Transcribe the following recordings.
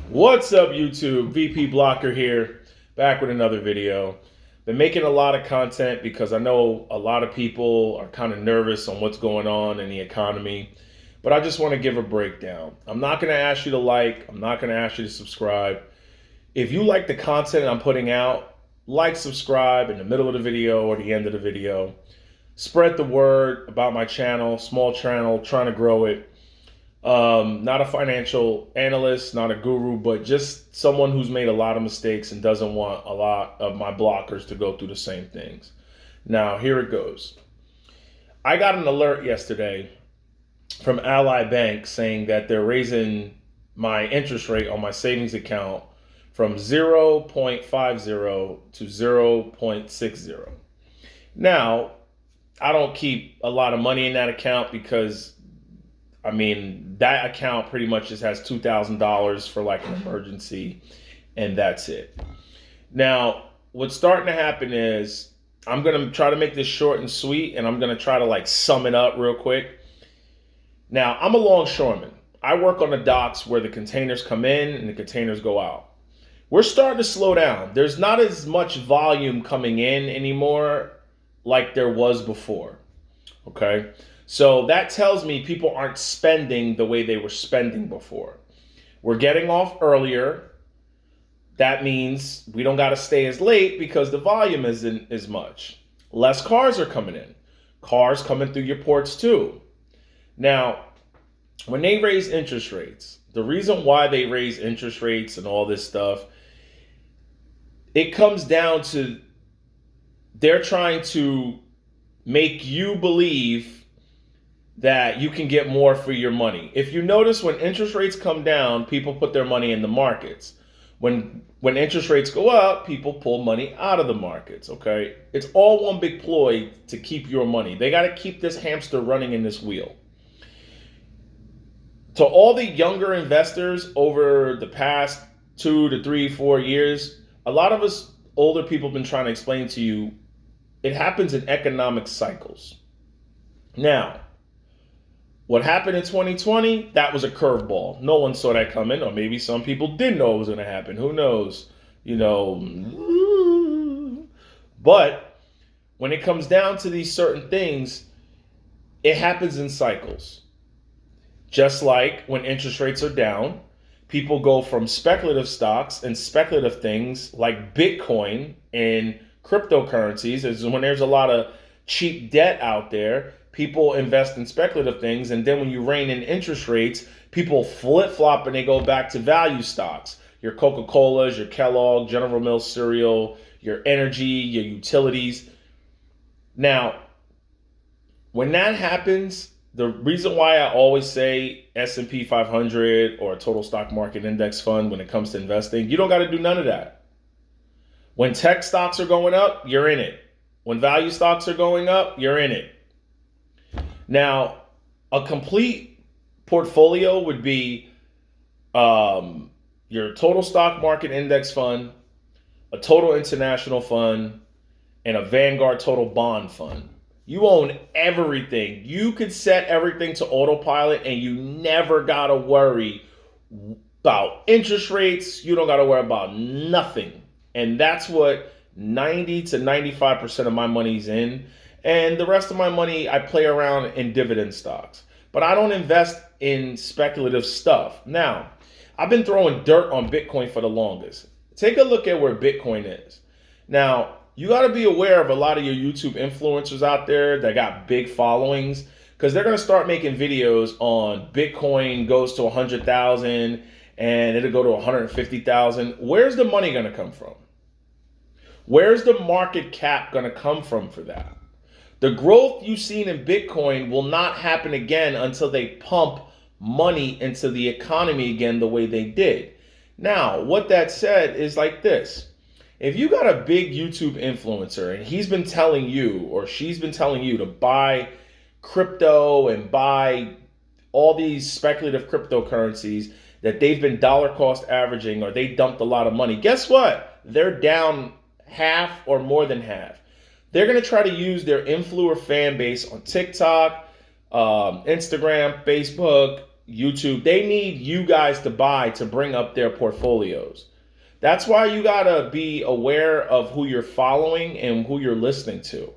What's up, YouTube? VP Blocker here, back with another video. Been making a lot of content because I know a lot of people are kind of nervous on what's going on in the economy, but I just want to give a breakdown. I'm not going to ask you to like, I'm not going to ask you to subscribe. If you like the content I'm putting out, like, subscribe in the middle of the video or the end of the video. Spread the word about my channel, small channel, trying to grow it. Not a financial analyst, not a guru, but just someone who's made a lot of mistakes and doesn't want a lot of my blockers to go through the same things. Now, here it goes. I got an alert yesterday from Ally Bank saying that they're raising my interest rate on my savings account from 0.50 to 0.60. Now, I don't keep a lot of money in that account because that account pretty much just has $2,000 for like an emergency, and that's it. Now, what's starting to happen is I'm going to try to make this short and sweet, and I'm going to try to like sum it up real quick. Now, I'm a longshoreman. I work on the docks where the containers come in and the containers go out. We're starting to slow down. There's not as much volume coming in anymore like there was before. Okay? So that tells me people aren't spending the way they were spending before. We're getting off earlier. That means we don't got to stay as late because the volume isn't as much. Less cars are coming in. Cars coming through your ports too. Now, when they raise interest rates, the reason why they raise interest rates and all this stuff, it comes down to they're trying to make you believe that you can get more for your money. If you notice, when interest rates come down, people put their money in the markets. When interest rates go up, people pull money out of the markets, okay? It's all one big ploy to keep your money. They got to keep this hamster running in this wheel. To all the younger investors over the past 2 to 3, 4 years, a lot of us older people have been trying to explain to you, it happens in economic cycles. Now, what happened in 2020, that was a curveball. No one saw that coming, or maybe some people did know it was going to happen. Who knows? But when it comes down to these certain things, it happens in cycles. Just like when interest rates are down, people go from speculative stocks and speculative things like Bitcoin and cryptocurrencies. When there's a lot of cheap debt out there, people invest in speculative things, and then when you rein in interest rates, people flip-flop and they go back to value stocks. Your Coca-Colas, your Kellogg, General Mills cereal, your energy, your utilities. Now, when that happens, the reason why I always say S&P 500 or a total stock market index fund when it comes to investing, you don't got to do none of that. When tech stocks are going up, you're in it. When value stocks are going up, you're in it. Now, a complete portfolio would be your total stock market index fund, a total international fund, and a Vanguard total bond fund. You own everything. You could set everything to autopilot and you never got to worry about interest rates. You don't got to worry about nothing. And that's what 90 to 95% of my money's in. And the rest of my money, I play around in dividend stocks. But I don't invest in speculative stuff. Now, I've been throwing dirt on Bitcoin for the longest. Take a look at where Bitcoin is. Now, you got to be aware of a lot of your YouTube influencers out there that got big followings, because they're going to start making videos on Bitcoin goes to 100,000 and it'll go to 150,000. Where's the money going to come from? Where's the market cap going to come from for that? The growth you've seen in Bitcoin will not happen again until they pump money into the economy again the way they did. Now, what that said is like this. If you got a big YouTube influencer and he's been telling you or she's been telling you to buy crypto and buy all these speculative cryptocurrencies that they've been dollar cost averaging, or they dumped a lot of money, guess what? They're down half or more than half. They're going to try to use their influencer fan base on TikTok, Instagram, Facebook, YouTube, they need you guys to buy to bring up their portfolios. That's why you gotta be aware of who you're following and who you're listening to.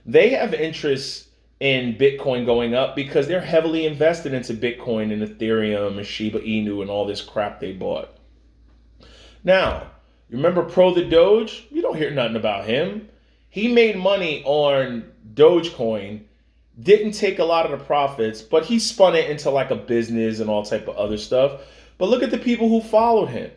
They have interests in Bitcoin going up because they're heavily invested into Bitcoin and Ethereum and Shiba Inu and all this crap they bought. Now, you remember Pro the Doge? You don't hear nothing about him. He made money on Dogecoin, didn't take a lot of the profits, but he spun it into like a business and all type of other stuff. But look at the people who followed him.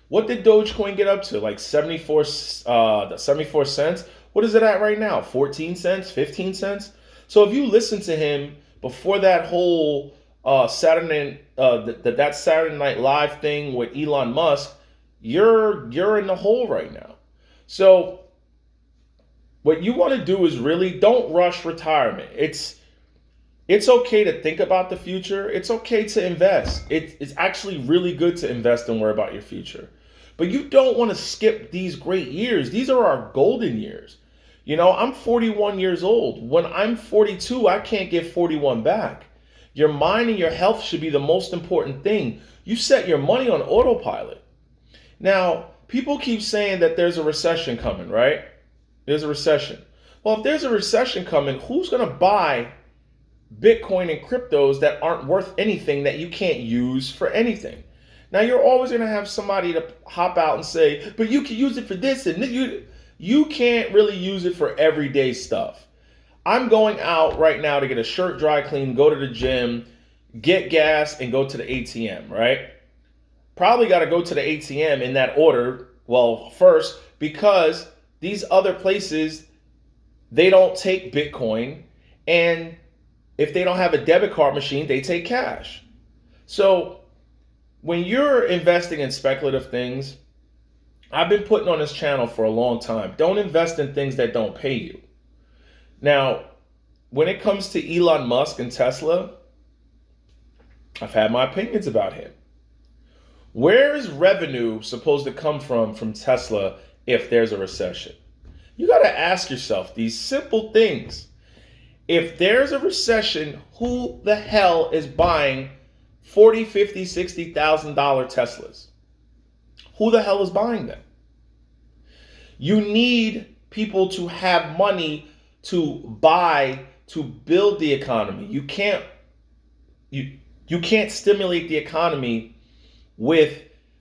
What did Dogecoin get up to? Like 74 cents? What is it at right now? 14 cents? 15 cents? So if you listen to him before that whole Saturday Night Live thing with Elon Musk, you're in the hole right now. So what you want to do is really don't rush retirement. It's okay to think about the future. It's okay to invest. It's actually really good to invest and worry about your future. But you don't want to skip these great years. These are our golden years. You know, I'm 41 years old. When I'm 42, I can't get 41 back. Your mind and your health should be the most important thing. You set your money on autopilot. Now, people keep saying that there's a recession coming, right? There's a recession. Well, if there's a recession coming, who's going to buy Bitcoin and cryptos that aren't worth anything that you can't use for anything? Now, you're always going to have somebody to hop out and say, but you can use it for this and this. You can't really use it for everyday stuff. I'm going out right now to get a shirt dry clean, go to the gym, get gas, and go to the ATM, right? Probably got to go to the ATM in that order. Well, first, because these other places, they don't take Bitcoin. And if they don't have a debit card machine, they take cash. So when you're investing in speculative things, I've been putting on this channel for a long time. Don't invest in things that don't pay you. Now, when it comes to Elon Musk and Tesla, I've had my opinions about him. Where is revenue supposed to come from Tesla if there's a recession? You got to ask yourself these simple things. If there's a recession, who the hell is buying $40,000, $50,000, $60,000 Teslas? Who the hell is buying them? You need people to have money to buy to build the economy. You can't stimulate the economy with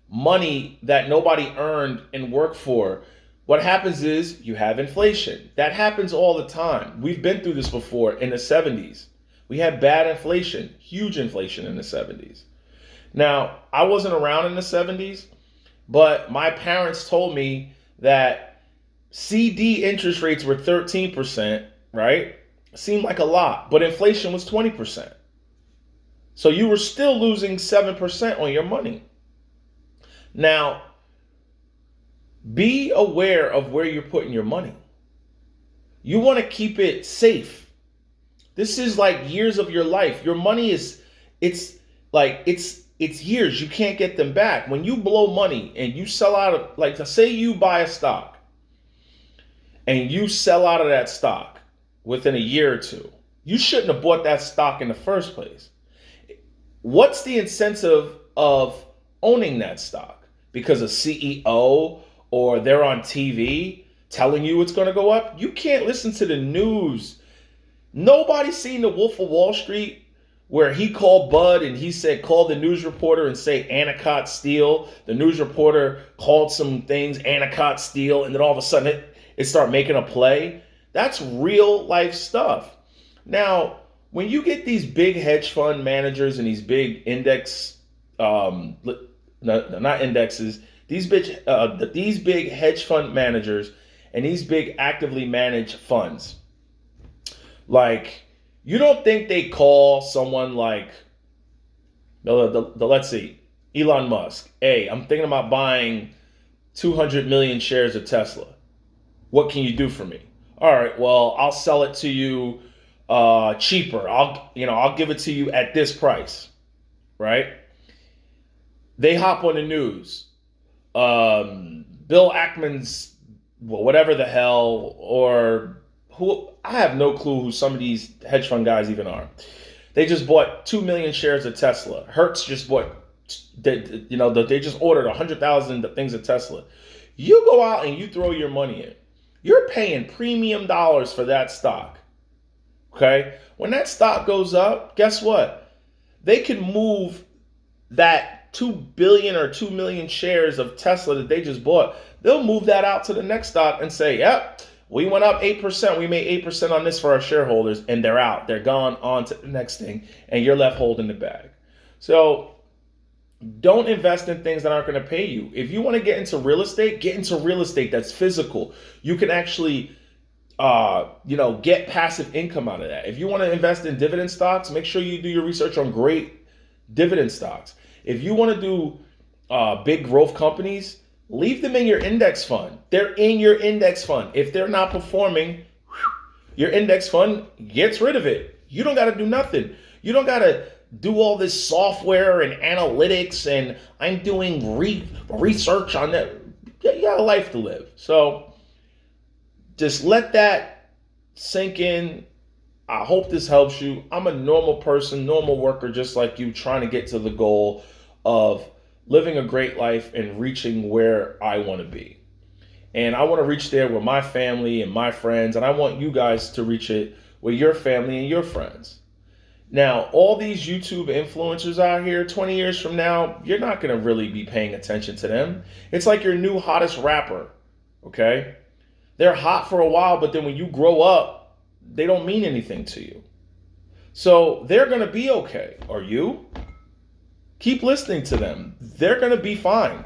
money that nobody earned and worked for. What happens is you have inflation. That happens all the time. We've been through this before in the 70s. We had bad inflation, huge inflation in the 70s. Now, I wasn't around in the 70s, but my parents told me that CD interest rates were 13%, right? Seemed like a lot, but inflation was 20%. So you were still losing 7% on your money. Now, be aware of where you're putting your money. You want to keep it safe. This is like years of your life. Your money it's years. You can't get them back. When you blow money and you sell out of, like, say you buy a stock and you sell out of that stock within a year or two, you shouldn't have bought that stock in the first place. What's the incentive of owning that stock? Because a CEO or they're on TV telling you it's going to go up? You can't listen to the news. Nobody's seen The Wolf of Wall Street where he called Bud and he said, call the news reporter and say Anacott Steel. The news reporter called some things Anacott Steel, and then all of a sudden it started making a play. That's real life stuff. Now, when you get these big hedge fund managers and these big index, not indexes, these big hedge fund managers and these big actively managed funds, like, you don't think they call someone like, let's see, Elon Musk. Hey, I'm thinking about buying 200 million shares of Tesla. What can you do for me? All right, well, I'll sell it to you cheaper. I'll give it to you at this price, right? They hop on the news. Bill Ackman's, whatever the hell, or who, I have no clue who some of these hedge fund guys even are. They just bought 2 million shares of Tesla. Hertz just bought, they just ordered 100,000 things of Tesla. You go out and you throw your money in. You're paying premium dollars for that stock. Okay? When that stock goes up, guess what? They can move that 2 billion or 2 million shares of Tesla that they just bought. They'll move that out to the next stock and say, yep, we went up 8%. We made 8% on this for our shareholders, and they're out. They're gone on to the next thing, and you're left holding the bag. So don't invest in things that aren't going to pay you. If you want to get into real estate that's physical. You can actually get passive income out of that. If you want to invest in dividend stocks, make sure you do your research on great dividend stocks. If you want to do big growth companies, leave them in your index fund. They're in your index fund. If they're not performing, your index fund gets rid of it. You don't got to do nothing. You don't got to do all this software and analytics and I'm doing research on that. You got a life to live. So just let that sink in. I hope this helps you. I'm a normal person, normal worker, just like you, trying to get to the goal of living a great life and reaching where I want to be. And I want to reach there with my family and my friends. And I want you guys to reach it with your family and your friends. Now, all these YouTube influencers out here, 20 years from now, you're not going to really be paying attention to them. It's like your new hottest rapper, okay? They're hot for a while, but then when you grow up, they don't mean anything to you. So they're going to be okay. Are you? Keep listening to them. They're going to be fine.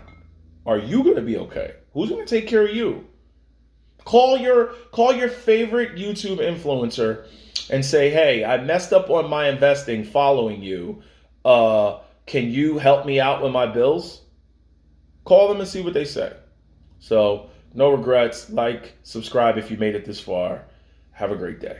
Are you going to be okay? Who's going to take care of you? Call your favorite YouTube influencer and say, hey, I messed up on my investing following you. Can you help me out with my bills? Call them and see what they say. So, no regrets. Like, subscribe if you made it this far. Have a great day.